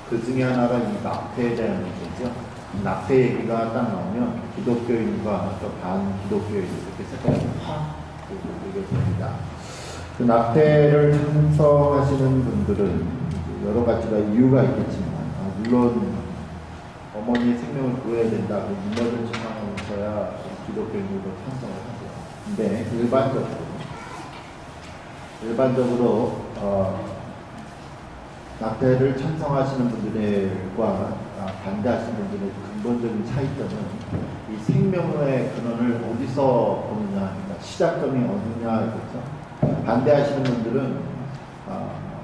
그 중에 하나가 이 낙태에 대한 문제죠. 낙태 얘기가 딱 나오면 기독교인과 또 반기독교인 이렇게 색깔이 확 보게 됩니다. 그 낙태를 찬성하시는 분들은 여러 가지가 이유가 있겠지만, 물론 어머니의 생명을 구해야 된다고 누구든 주장하면서야 기독교인들도 찬성을 하죠. 근데 일반적으로 낙태를 찬성하시는 분들과 반대하시는 분들의 근본적인 차이점은 이 생명의 근원을 어디서 보느냐, 그러니까 시작점이 어디냐겠죠. 반대하시는 분들은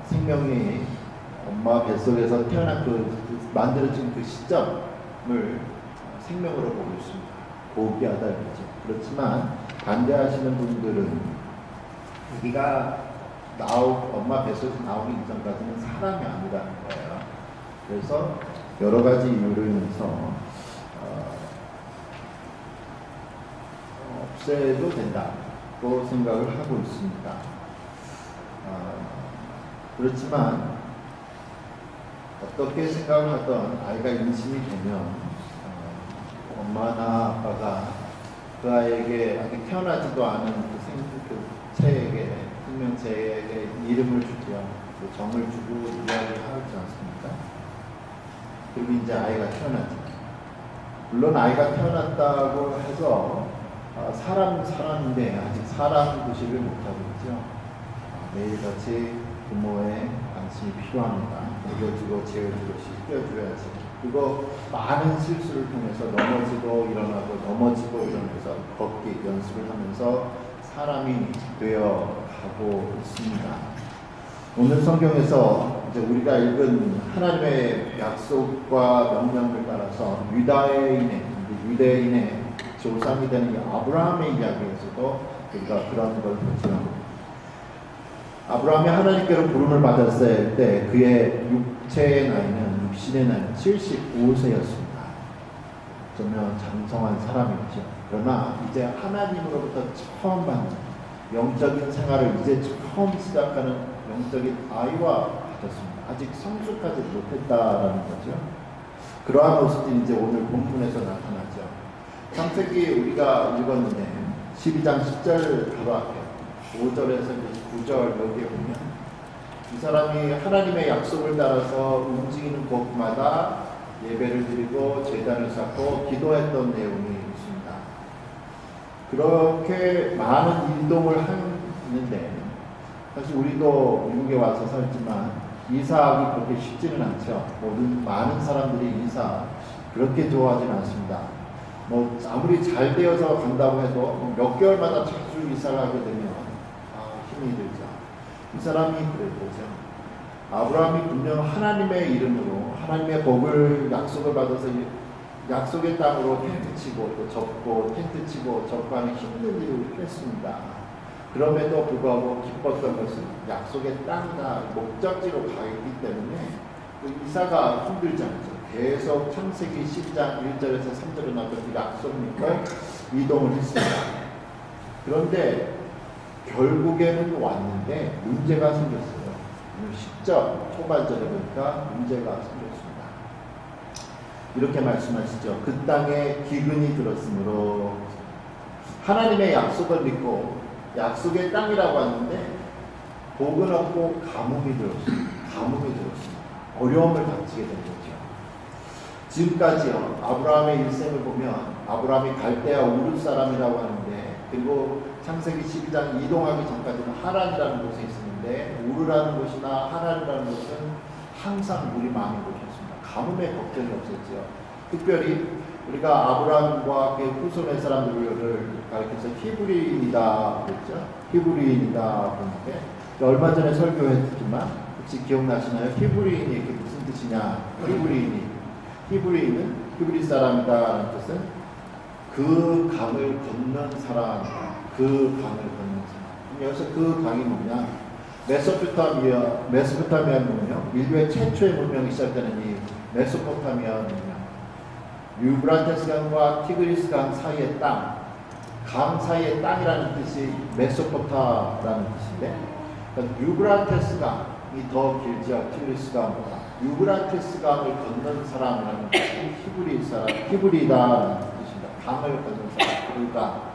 생명이 엄마 뱃속에서 태어난 만들어진 그 시점을 생명으로 보고 있습니다. 고귀하다 이거죠. 그렇지만 반대하시는 분들은 여기가 엄마 뱃속에서 나오기 이전까지는 사람이 아니라는 거예요. 그래서 여러 가지 이유를 인해서 없애도 된다고 생각을 하고 있습니다. 그렇지만 어떻게 생각을 하던 아이가 임신이 되면 엄마나 아빠가 그 아이에게 아직 태어나지도 않은 체에게 생명체에게 이름을 주죠. 정을 주고 이야기를 하지 않습니까? 그리고 이제 아이가 태어나죠. 물론 아이가 태어났다고 해서 사람인데 아직 사람 구실을 못하고 있죠. 매일같이 부모의 관심이 필요합니다. 먹여주고 재워주고 씻겨줘야지. 그리고 많은 실수를 통해서 넘어지고 일어나면서 걷기 연습을 하면서 사람이 되어 가고 있습니다. 오늘 성경에서 이제 우리가 읽은 하나님의 약속과 명령을 따라서 유대인의 조상이 되는 아브라함의 이야기에서도 우리가 그런 걸 보죠. 아브라함이 하나님께로 부름을 받았을 때 그의 육신의 나이는 75세였습니다. 어쩌면 장성한 사람이었죠. 그러나 이제 하나님으로부터 처음 받는 영적인 생활을 이제 처음 시작하는 영적인 아이와 같았습니다. 아직 성숙하지 못했다라는 거죠. 그러한 모습이 이제 오늘 본문에서 나타나죠. 창세기 우리가 읽었는데 12장 10절 바로 앞에 5절에서 9절 여기에 보면 이 사람이 하나님의 약속을 따라서 움직이는 곳마다 예배를 드리고 제단을 쌓고 기도했던 내용이 있습니다. 그렇게 많은 이동을 하는데 사실 우리도 미국에 와서 살지만 이사하기 그렇게 쉽지는 않죠. 많은 사람들이 이사 그렇게 좋아하지는 않습니다. 아무리 잘 되어서 간다고 해도 몇 개월마다 자주 이사를 하게 되면 힘이 들죠. 이 사람이 그랬죠. 아브라함이 분명 하나님의 이름으로 하나님의 복을 약속을 받아서 약속의 땅으로 텐트 치고 또 접고 텐트 치고 접고 하는 힘든 일을 했습니다. 그럼에도 불구하고 기뻤던 것은 약속의 땅이나 목적지로 가기 때문에 그 이사가 힘들지 않죠. 계속 창세기 10장 1절에서 3절에 나오던 그 약속 믿고 이동을 했습니다. 그런데 결국에는 왔는데 문제가 생겼어요. 10절 초반절에 보니까 문제가 생겼습니다. 이렇게 말씀하시죠. 그 땅에 기근이 들었으므로 하나님의 약속을 믿고 약속의 땅이라고 하는데 복은 없고 가뭄이 들었습니다. 어려움을 닥치게 된 거죠. 지금까지요. 아브라함의 일생을 보면 아브라함이 갈대아 우르 사람이라고 하는데 그리고 창세기 12장 이동하기 전까지는 하란이라는 곳에 있었는데 우르라는 곳이나 하란이라는 곳은 항상 물이 많은 곳이었습니다. 가뭄에 걱정이 없었죠. 특별히 우리가 아브라함과 그 후손의 사람들을 가리켜서 히브리인이다 그랬죠. 히브리인이다 그랬는데 얼마 전에 설교했지만 혹시 기억나시나요? 히브리인이 이게 무슨 뜻이냐? 히브리인은 히브리 사람이다라는 뜻은 그 강을 건넌 사람, 여기서 그 강이 뭐냐? 메소포타미아 문명, 인류의 최초의 문명이 시작되는 이 메소포타미아 문명, 유브라테스 강과 티그리스 강 사이의 땅, 강 사이의 땅이라는 뜻이 메소포타라는 뜻인데, 그러니까 유브라테스 강, 더 길지요. 티그리스 강보다. 유브라테스 강을 건넌 사람이라는 것이 히브리다라는 뜻입니다. 강을 건넌 사람. 그러니까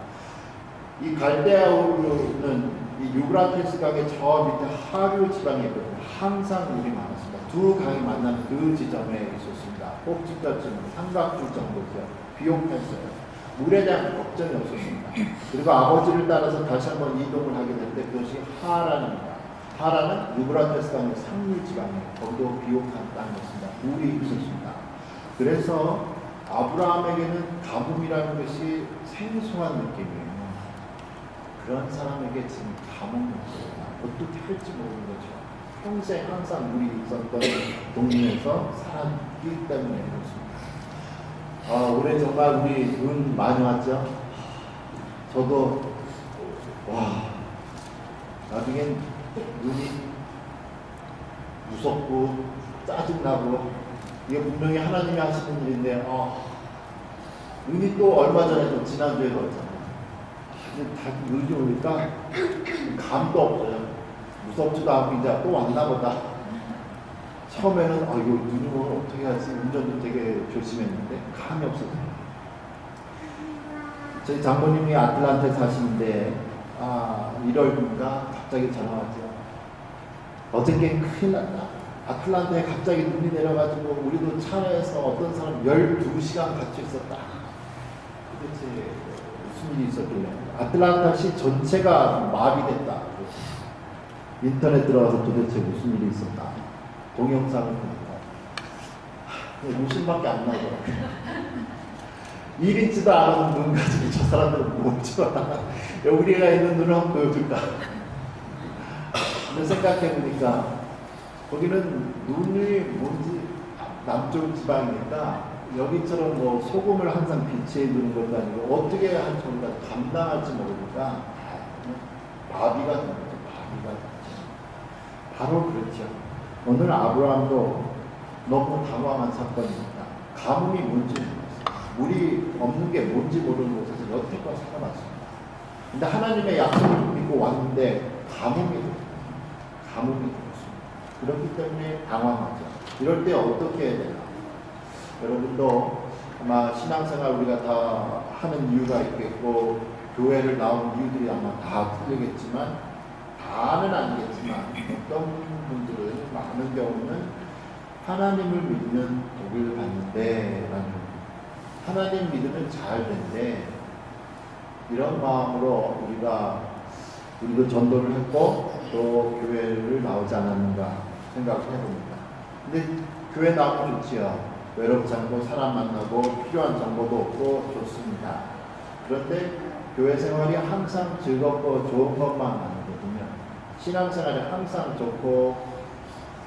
이 갈대아우르는 이 유브라테스 강의 저 밑에 하류 지방에 있거든요. 항상 물이 많았습니다. 두 강이 만나는 그 지점에 있었습니다. 꼭지점은 삼각줄 정도죠. 비옥했어요. 물에 대한 걱정이 없었습니다. 그리고 아버지를 따라서 다시 한번 이동을 하게 되는데 그것이 하란입니다. 하란은 유브라테스 강의 상류 지방에 거기도 비옥한 땅이었습니다. 물이 있었습니다. 그래서 아브라함에게는 가뭄이라는 것이 생소한 느낌이에요. 그런 사람에게 지금 가뭄이 없어요. 어떻게 할지 모르는 거죠. 평생 항상 물이 있었던 동네에서 살았기 때문에 그렇습니다. 올해 정말 우리 눈 많이 왔죠? 저도 나중엔 눈이 무섭고 짜증나고 이게 분명히 하나님이 하시는 일인데 눈이 또 얼마 전에 또 지난주에 왔잖아요. 다 눈이 오니까 감도 없어요. 무섭지도 않고 이제 또 왔나 보다. 처음에는 이거 눈이 오면 어떻게 하지? 운전도 되게 조심했는데 감이 없었어요. 저희 장모님이 아틀란타에 사시는데 1월인가 갑자기 전화 왔죠. 어저께 큰일 났다. 아틀란타에 갑자기 눈이 내려가지고 우리도 차에서 어떤 사람 12시간 같이 있었다. 도대체 무슨 일이 있었길래 아틀란타시 전체가 마비됐다. 인터넷 들어가서 도대체 무슨 일이 있었다. 동영상을 보니까 웃음밖에 안 나더라고요. 1인치도 안 오는 눈 가지고 저 사람들은 뭐지? 우리가 있는 눈을 한번 보여줄까? 근데 생각해보니까 거기는 눈이 뭔지 남쪽 지방이니까 여기처럼 뭐 소금을 항상 비치해 두는 것도 아니고 어떻게 한 정도가 감당할지 모르니까 마비가 되는 거죠. 마비가 되죠. 바로 그렇죠. 오늘 아브라함도 너무 당황한 사건입니다. 가뭄이 뭔지 모르겠어요. 물이 없는 게 뭔지 모르는 곳에서 여태껏 살아왔습니다. 근데 하나님의 약속을 믿고 왔는데 가뭄이 들었습니다. 그렇기 때문에 당황하죠. 이럴 때 어떻게 해야 되나? 여러분도 아마 신앙생활 우리가 다 하는 이유가 있겠고 교회를 나온 이유들이 아마 다 틀리겠지만 다는 아니겠지만 어떤 분들은 많은 경우는 하나님을 믿는 복을 받는데 하나님 믿으면 잘 된대. 이런 마음으로 우리도 전도를 했고 또 교회를 나오지 않았는가 생각을 해봅니다. 근데 교회 나오면 좋지요. 외롭지 않고 사람 만나고 필요한 정보도 얻고 좋습니다. 그런데 교회 생활이 항상 즐겁고 좋은 것만 아니거든요. 신앙생활이 항상 좋고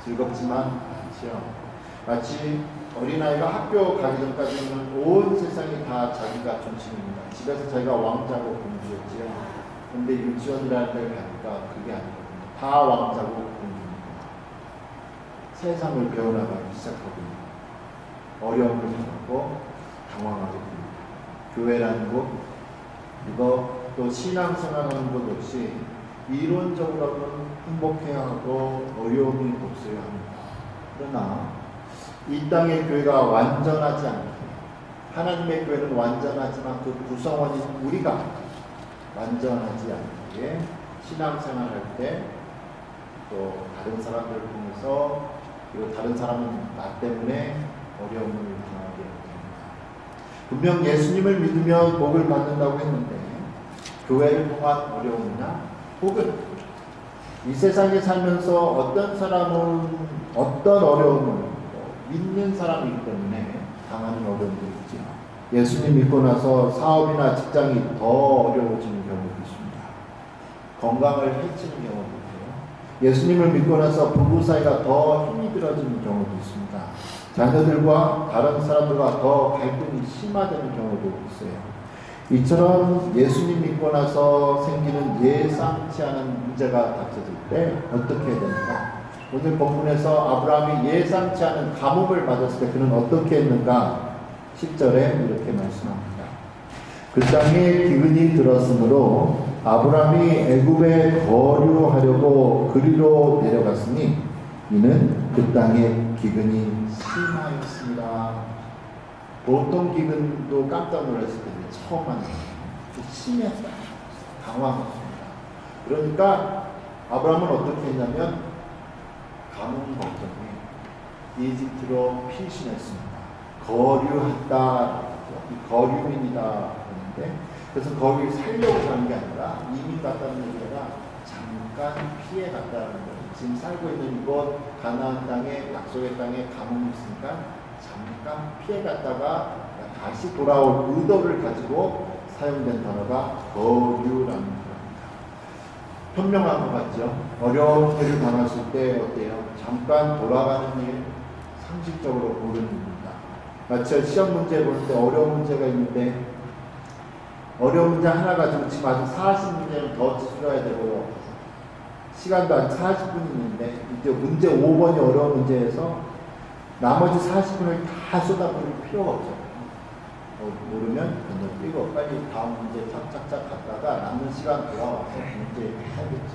즐겁지만 않지요. 마치 어린아이가 학교 가기 전까지는 온 세상이 다 자기가 중심입니다. 집에서 자기가 왕자고 공주였지요. 근데 유치원이라는 데 가니까 그게 아니거든요. 다 왕자고 공주입니다. 세상을 배워나가기 시작하고 어려움을 겪고 당황하게 됩니다. 교회라는 곳, 그리고 또 신앙생활하는 것 역시 이론적으로는 행복해야 하고 어려움이 없어야 합니다. 그러나 이 땅의 교회가 완전하지 않게, 하나님의 교회는 완전하지만 그 구성원인 우리가 완전하지 않기에 신앙생활할 때 또 다른 사람들을 통해서 그리고 다른 사람은 나 때문에 어려움을 당하게 됩니다. 분명 예수님을 믿으면 복을 받는다고 했는데 교회를 통한 어려움이나 혹은 이 세상에 살면서 어떤 사람은 어떤 어려움을 믿는 사람이기 때문에 당하는 어려움들이 있죠. 예수님 믿고 나서 사업이나 직장이 더 어려워지는 경우도 있습니다. 건강을 해치는 경우도 있고요. 예수님을 믿고 나서 부부 사이가 더 힘이 들어지는 경우도 있습니다. 자녀들과 다른 사람들과 더 갈등이 심화되는 경우도 있어요. 이처럼 예수님 믿고 나서 생기는 예상치 않은 문제가 닥쳐질 때 어떻게 해야 됩니까? 오늘 본문에서 아브라함이 예상치 않은 가뭄을 맞았을 때 그는 어떻게 했는가? 10절에 이렇게 말씀합니다. 그 땅에 기근이 들었으므로 아브라함이 애굽에 거류하려고 그리로 내려갔으니 이는 그 땅에 기근이 심하였습니다. 보통 기근도 깜짝 놀랐을 텐데 처음 만나요. 심했다. 당황했습니다. 그러니까 아브라함은 어떻게 했냐면 가뭄 걱정에 이집트로 피신했습니다. 거류했다. 거류민이다 그러는데, 그래서 거기 살려고 가는 게 아니라 이민 갔다는 얘기가 잠깐 피해 갔다는 거예요. 지금 살고 있는 이곳 가나안 땅에, 약속의 땅에 가뭄이 있으니까 잠깐 피해 갔다가 다시 돌아올 의도를 가지고 사용된 단어가 거류라는 겁니다. 현명한 것 같죠? 어려운 일을 당했을 때 어때요? 잠깐 돌아가는 일, 상식적으로 옳은 일입니다. 마치 시험 문제 볼 때 어려운 문제가 있는데 어려운 문제 하나 가지고 지금 아직 40문제는 더 풀어야 되고요. 시간도 한 40분 있는데 이제 문제 5번이 어려운 문제에서 나머지 40분을 다 쏟아부을 필요가 없어요. 모르면 건너뛰고 빨리 다음 문제 착착착 갔다가 남는 시간 돌아와서 문제 하겠죠.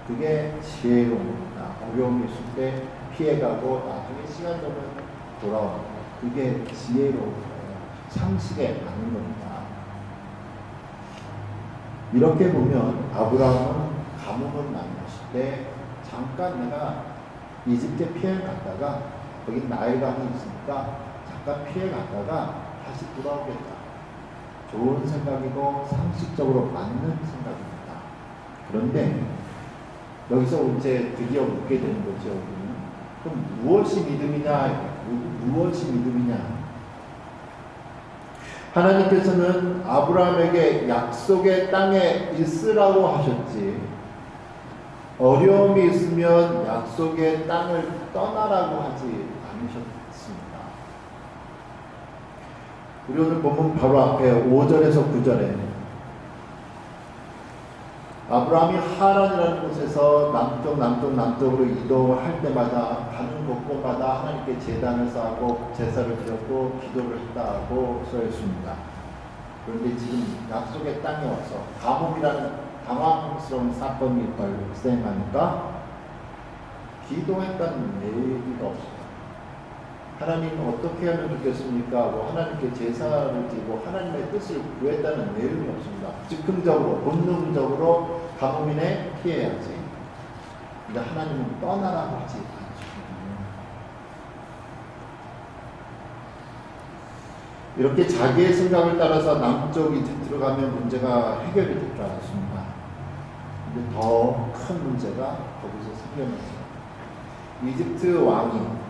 그게 지혜로운 겁니다. 어려움이 있을 때 피해가고 나중에 시간 되면 돌아옵니다. 그게 지혜로운 거예요. 상식에 맞는 겁니다. 이렇게 보면 아브라함은 가뭄을 만났을 때 잠깐 내가 이집트에 피해 갔다가 거기 나일강이 있으니까 잠깐 피해 갔다가 다시 돌아오겠다. 좋은 생각이고 상식적으로 맞는 생각입니다. 그런데 여기서 이제 드디어 묻게 되는 거죠. 그럼 무엇이 믿음이냐? 무엇이 믿음이냐? 하나님께서는 아브라함에게 약속의 땅에 있으라고 하셨지, 어려움이 있으면 약속의 땅을 떠나라고 하지 않으셨습니다. 우리 오늘 본문 바로 앞에 5절에서 9절에 아브라함이 하란이라는 곳에서 남쪽으로 이동할 때마다 가는 곳곳마다 하나님께 제단을 쌓고 제사를 드렸고 기도를 했다고 써 있습니다. 그런데 지금 약속의 땅에 와서 가뭄이라는 당황스러운 사건이 발생하니까 기도했다는 얘기가 없습니다. 하나님 어떻게 하면 좋겠습니까? 하나님께 제사를 드리고 하나님의 뜻을 구했다는 내용이 없습니다. 즉흥적으로 본능적으로 가뭄이네 피해야지. 근데 하나님은 떠나라고 하지 않으시거든요. 이렇게 자기의 생각을 따라서 남쪽 이집트로 가면 문제가 해결이 될 줄 알았습니다. 근데 더 큰 문제가 거기서 생겨났어요. 이집트 왕이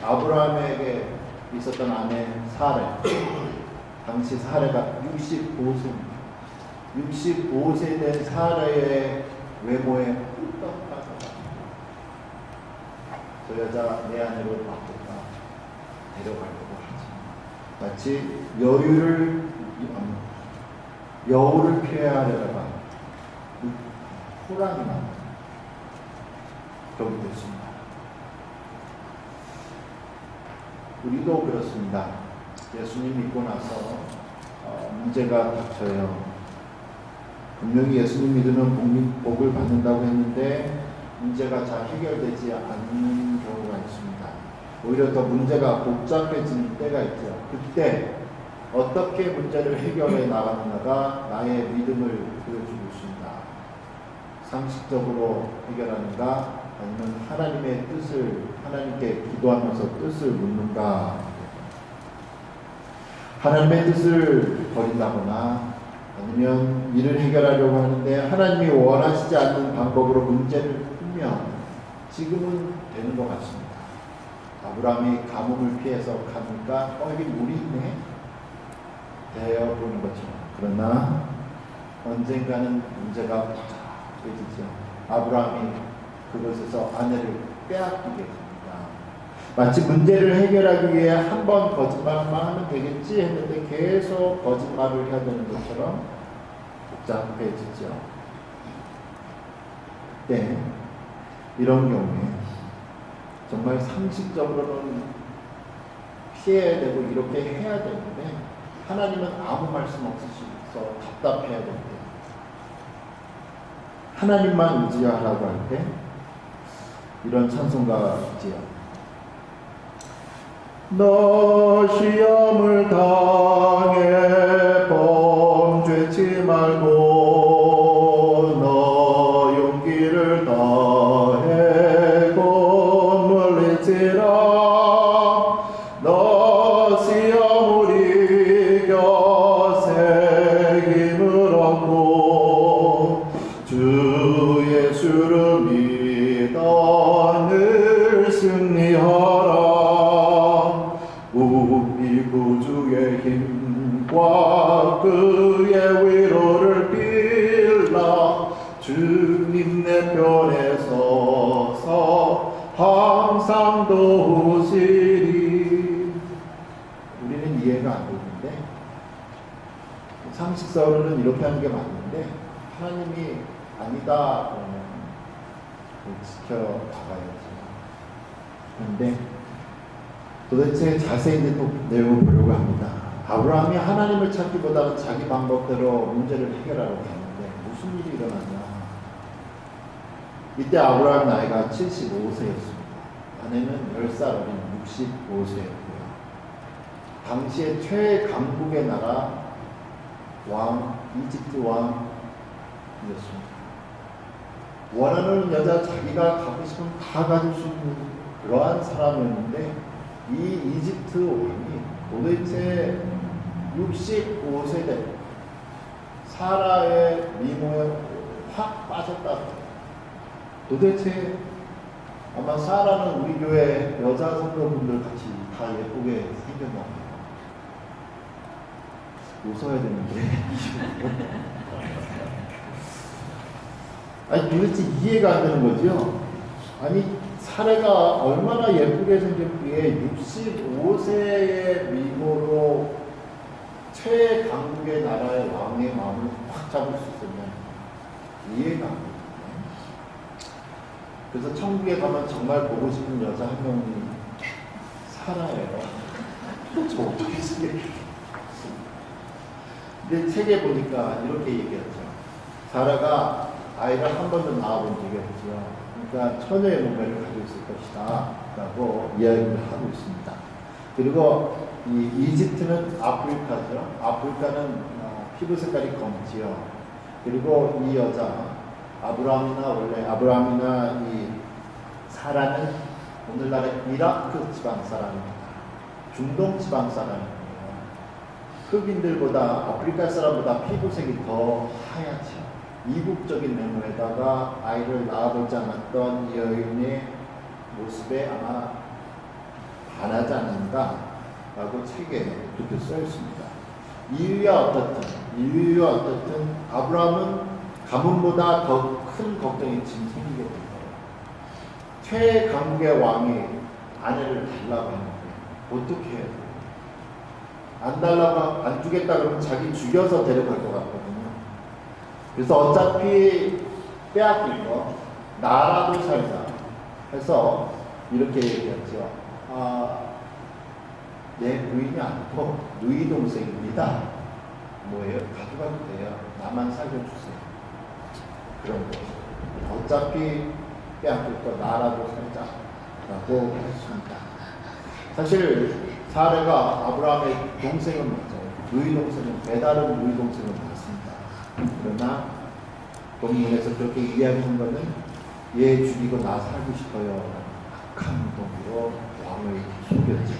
아브라함에게 있었던 아내 사레, 당시 사레가 65세입니다. 65세 된 사레의 외모에 꿀떡 빠져갑니다. 저 여자 내 아내로 바꾸다 데려가려고 하지. 마치 여우를 피하려다가 호랑이가 그렇게 됐습니다. 우리도 그렇습니다. 예수님 믿고 나서 문제가 닥쳐요. 분명히 예수님 믿으면 복을 받는다고 했는데 문제가 잘 해결되지 않는 경우가 있습니다. 오히려 더 문제가 복잡해지는 때가 있죠. 그때 어떻게 문제를 해결해 나가느냐가 나의 믿음을 보여주고 있습니다. 상식적으로 해결하는가, 아니면 하나님의 뜻을 하나님께 기도하면서 뜻을 묻는가. 하나님의 뜻을 버린다거나 아니면 일을 해결하려고 하는데 하나님이 원하시지 않는 방법으로 문제를 풀면 지금은 되는 것 같습니다. 아브라함이 가뭄을 피해서 가니까 여기 물이 있네 되어 보는 것처럼. 그러나 언젠가는 문제가 복잡해지죠. 아브라함이 그곳에서 아내를 빼앗기게 됩니다. 마치 문제를 해결하기 위해 한 번 거짓말만 하면 되겠지 했는데 계속 거짓말을 해야 되는 것처럼 복잡해지죠. 그때 이런 경우에 정말 상식적으로는 피해야 되고 이렇게 해야 되는데 하나님은 아무 말씀 없으셔서 답답해야 됩니다. 하나님만 의지하라고 할 때 이런 찬송가가 있지요. 너 시험을 당해 범죄치 말고 너 용기를 다해 곤물리지라 너 시험을 이겨 새 힘을 얻고 주 예수를 믿어 늘 승리하라. 우리 구주의 힘과 그의 위로를 빌라 주님 내 편에 서서 항상 도우시리. 우리는 이해가 안 되는데 상식적으로는 이렇게 하는 게 맞는데 하나님이 아니다 그러면 지켜나가야지. 그런데 도대체 자세히 또 내용을 보려고 합니다. 아브라함이 하나님을 찾기보다는 자기 방법대로 문제를 해결하려고 했는데 무슨 일이 일어났냐. 이때 아브라함 나이가 75세였습니다. 아내는 10살 어린 65세였고요. 당시에 최강국의 나라 왕, 이집트 왕이었습니다. 원하는 여자 자기가 갖고 싶으면 다 가질 수 있는 그러한 사람이었는데 이 이집트 왕이 도대체 65세 된 사라의 미모에 확 빠졌다. 도대체 아마 사라는 우리 교회 여자 성도분들 같이 다 예쁘게 생겼나 봐요. 웃어야 되는데 아니 도대체 이해가 안 되는 거죠. 아니 사례가 얼마나 예쁘게 생겼기에 65세의 미모로 최강국의 나라의 왕의 마음을 확 잡을 수 있으면 이해가 안 돼요. 그래서 천국에 가면 정말 보고 싶은 여자 한 명이 사라예요. 저 어떻게 생겼겠어요? 근데 책에 보니까 이렇게 얘기했죠. 사라가 아이를 한 번도 낳아본 적이 없죠. 그러니까 처녀의 몸매를 가지고 있을 것이다 라고 이야기를 하고 있습니다. 그리고 이 이집트는 아프리카죠. 아프리카는 피부 색깔이 검지요. 그리고 이 여자 아브라함이나 이 사라는 오늘날의 이라크 지방 사람입니다. 중동 지방 사람입니다. 흑인들보다 아프리카 사람보다 피부색이 더 하얗죠. 이국적인 면모에다가 아이를 낳아보지 않았던 여인의 모습에 아마 반하지 않는다라고 책에 그렇게 써 있습니다. 이유야 어떻든 아브라함은 가문보다 더 큰 걱정이 지금 생기게 된 거예요. 최강국의 왕이 아내를 달라고 하는데 어떻게 해야 돼요? 안 주겠다 그러면 자기 죽여서 데려갈 것 같거든요. 그래서 어차피 빼앗길 거 나라도 살자 해서 이렇게 얘기했죠. 내 부인이 아니고 누이 동생입니다. 뭐예요? 가져가도 돼요. 나만 살려주세요. 그런 거. 어차피 빼앗길 거 나라도 살자라고 했습니다. 사실 사례가 아브라함의 동생은 맞아요. 누이 동생은 배다른 누이 동생은 맞습니다. 그러나 본문에서 그렇게 이야기한 것은 얘 죽이고 나 살고 싶어요. 악한 동으로 왕을 속였죠.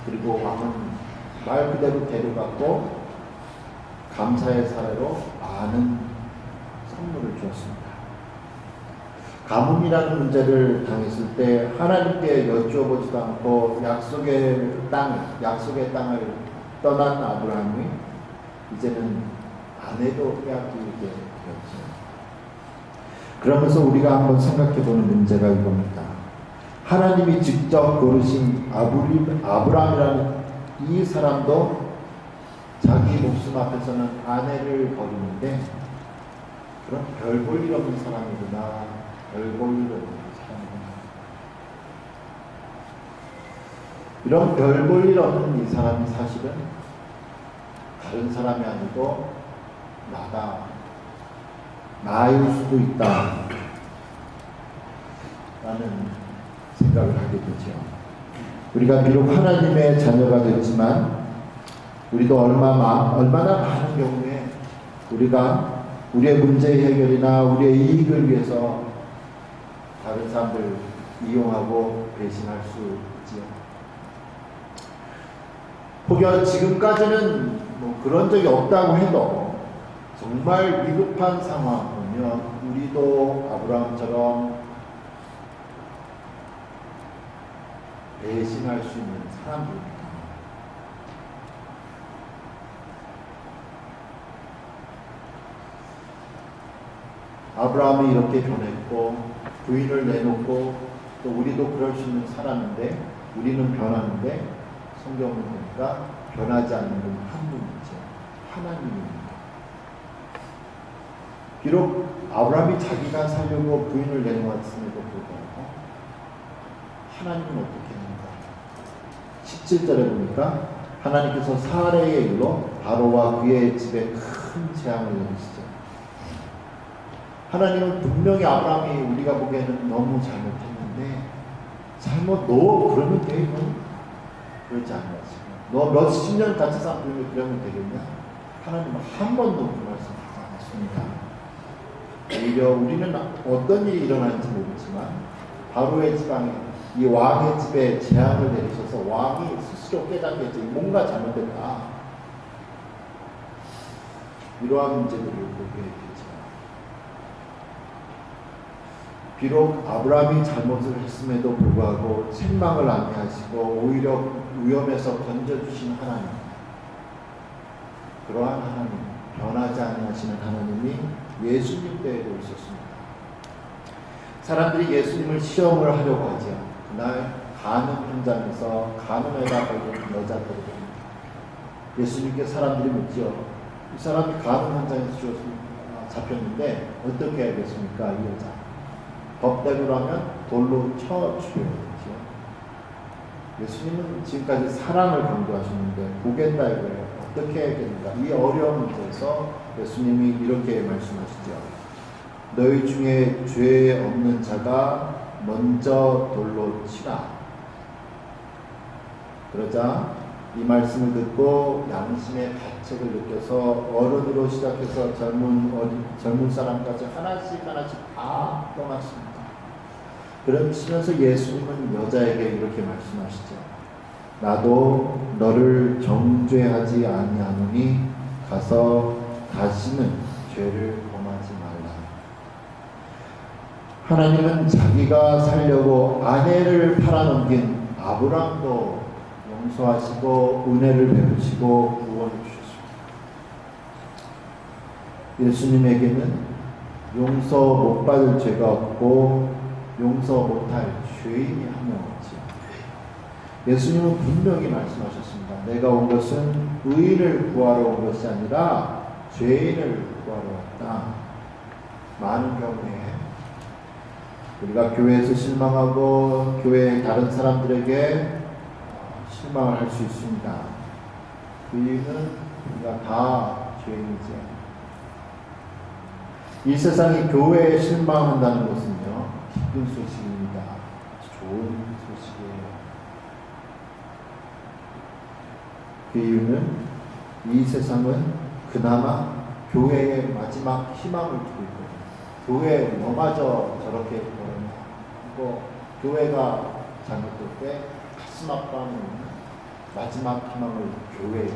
그리고 왕은 말 그대로 데려갔고 감사의 사례로 많은 선물을 주었습니다. 가뭄이라는 문제를 당했을 때 하나님께 여쭈어보지도 않고 약속의 땅을 떠난 아브라함이 이제는 아내도 빼앗기게 되었죠. 그러면서 우리가 한번 생각해보는 문제가 이겁니다. 하나님이 직접 고르신 아브라함이라는 이 사람도 자기 목숨 앞에서는 아내를 버리는데 그럼 별 볼 일 없는 사람이구나. 별 볼 일 없는 사람이구나. 이런 별 볼 일 없는 이 사람이 사실은 다른 사람이 아니고 나일 수도 있다 라는 생각을 하게 되죠. 우리가 비록 하나님의 자녀가 됐지만 우리도 얼마나 많은 경우에 우리가 우리의 문제 해결이나 우리의 이익을 위해서 다른 사람들 이용하고 배신할 수 있지요. 혹여 지금까지는 뭐 그런 적이 없다고 해도 정말 위급한 상황 보면 우리도 아브라함처럼 배신할 수 있는 사람들입니다. 아브라함이 이렇게 변했고 부인을 내놓고 또 우리도 그럴 수 있는 사람인데 우리는 변하는데 성경을 보니까 변하지 않는 분 한 분이죠. 하나님입니다. 비록 아브라함이 자기가 살려고 부인을 내놓았음에도 불구하고 하나님은 어떻게 합니까? 17절에 보니까 하나님께서 사례의 일로 바로와 그의 집에 큰 재앙을 내리시죠. 하나님은 분명히 아브라함이 우리가 보기에는 너무 잘못했는데 너 그러면 돼? 그렇지 않았어요. 너 몇십 년 같이 살면 그러면 되겠냐? 하나님은 한 번도 그 말씀하지 않았습니다. 오히려 우리는 어떤 일이 일어나는지 모르지만 바로의 지방에 이 왕의 집에 재앙을 내리셔서 왕이 스스로 깨닫겠지. 뭔가 잘못됐다. 이러한 문제들을 보게 되죠. 비록 아브라함이 잘못을 했음에도 불구하고 책망을 안 하시고 오히려 위험에서 건져주신 하나님, 그러한 하나님, 변하지 아니하시는 하나님이 예수님 때에도 있었습니다. 사람들이 예수님을 시험을 하려고 하죠. 그날 간음 현장에서 간음에다 걸린 여자들입니다. 예수님께 사람들이 묻죠. 이 사람이 간음 현장에서 잡혔는데 어떻게 해야겠습니까? 이 여자. 법대로라면 돌로 쳐 죽여야겠죠. 예수님은 지금까지 사랑을 강조하셨는데 보겠다 이거예요. 어떻게 해야겠는가? 이 어려운 문제에서 예수님이 이렇게 말씀하시죠. 너희 중에 죄 없는 자가 먼저 돌로 치라. 그러자 이 말씀을 듣고 양심의 가책을 느껴서 어른으로 시작해서 젊은 사람까지 하나씩 다 떠났습니다. 그러시면서 예수님은 여자에게 이렇게 말씀하시죠. 나도 너를 정죄하지 아니하노니 가서 다시는 죄를 범하지 말라. 하나님은 자기가 살려고 아내를 팔아넘긴 아브라함도 용서하시고 은혜를 베푸시고 구원해 주셨습니다. 예수님에게는 용서 못 받을 죄가 없고 용서 못할 죄인이 한 명 없지. 예수님은 분명히 말씀하셨습니다. 내가 온 것은 의인을 구하러 온 것이 아니라 죄인을 구하러 왔다. 많은 경우에 우리가 교회에서 실망하고 교회의 다른 사람들에게 실망을 할 수 있습니다. 그 이유는 우리가 다 죄인이죠. 이 세상이 교회에 실망한다는 것은요, 기쁜 소식입니다. 좋은 소식이에요. 그 이유는 이 세상은 그나마 교회의 마지막 희망을 두고 있거든요. 교회 뭐마저 저렇게 보느냐. 그리고 교회가 잘못될 때 가슴 아파하는 마지막 희망을 교회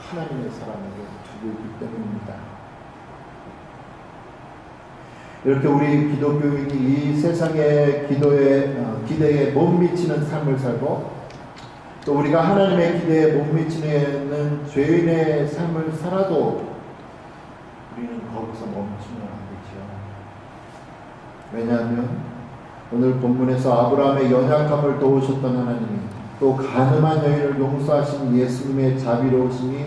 하나님의 사람에게 두고 있기 때문입니다. 이렇게 우리 기독교인이 이 세상의 기대에 못 미치는 삶을 살고 또 우리가 하나님의 기대에 못 미치는 죄인의 삶을 살아도 우리는 거기서 멈추면 안 되죠. 왜냐하면 오늘 본문에서 아브라함의 연약함을 도우셨던 하나님이 또 가늠한 여인을 용서하신 예수님의 자비로우심이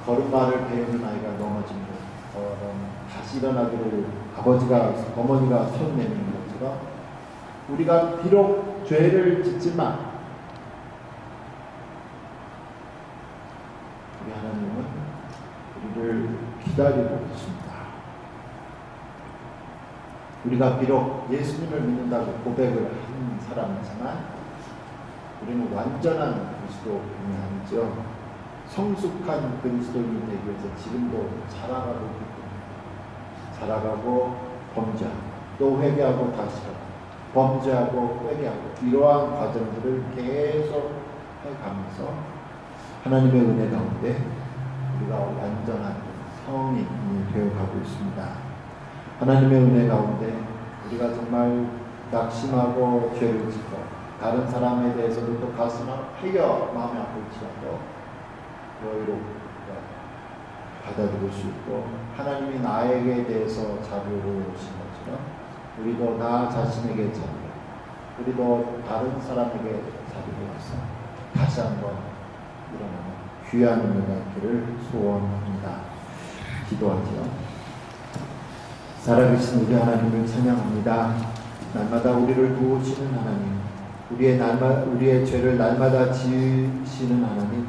걸음마를 배우는 아이가 넘어진 것처럼 다시 일어나기를 어머니가 손 내미는 것처럼 우리가 비록 죄를 짓지만 우리 하나님은 우리를 기다리고 계십니다. 우리가 비록 예수님을 믿는다고 고백을 한 사람이지만 우리는 완전한 그리스도인이 아니죠. 성숙한 그리스도인이 되기 위해서 지금도 자라가고 있기 때문에 자라가고 범죄하고 또 회개하고 다시 하고 범죄하고 회개하고 이러한 과정들을 계속 해가면서 하나님의 은혜 가운데 우리가 완전한 성인이 되어가고 있습니다. 하나님의 은혜 가운데 우리가 정말 낙심하고 죄를 짓고 다른 사람에 대해서도 또 가슴을 하여 마음이 아플지라도 너희로 받아들일 수 있고 하나님이 나에게 대해서 자비로우신 것처럼 우리도 나 자신에게 자비로 우리도 다른 사람에게 자비로워서 다시 한번 일어나는 귀한 은혜가 있기를 소원합니다. 기도하죠. 살아계신 우리 하나님을 찬양합니다. 날마다 우리를 도우시는 하나님, 우리의 죄를 날마다 지으시는 하나님,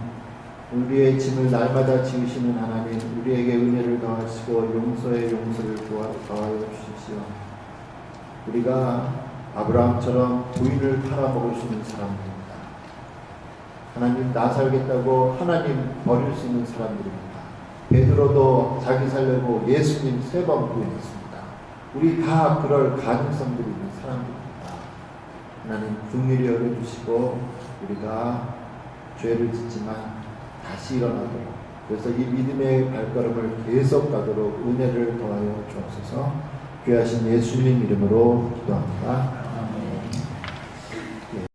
우리의 짐을 날마다 지으시는 하나님, 우리에게 은혜를 더하시고 용서의 용서를 더하여 주십시오. 우리가 아브라함처럼 부인을 팔아먹을 수 있는 사람들입니다. 하나님 나 살겠다고 하나님 버릴 수 있는 사람들입니다. 베드로도 자기 살려고 예수님 3번 부인했습니다. 우리 다 그럴 가능성들이 있는 사람들입니다. 하나님 긍휼히 여겨주시고 우리가 죄를 짓지만 다시 일어나도록 그래서 이 믿음의 발걸음을 계속 가도록 은혜를 더하여 주옵소서. 귀하신 예수님 이름으로 기도합니다.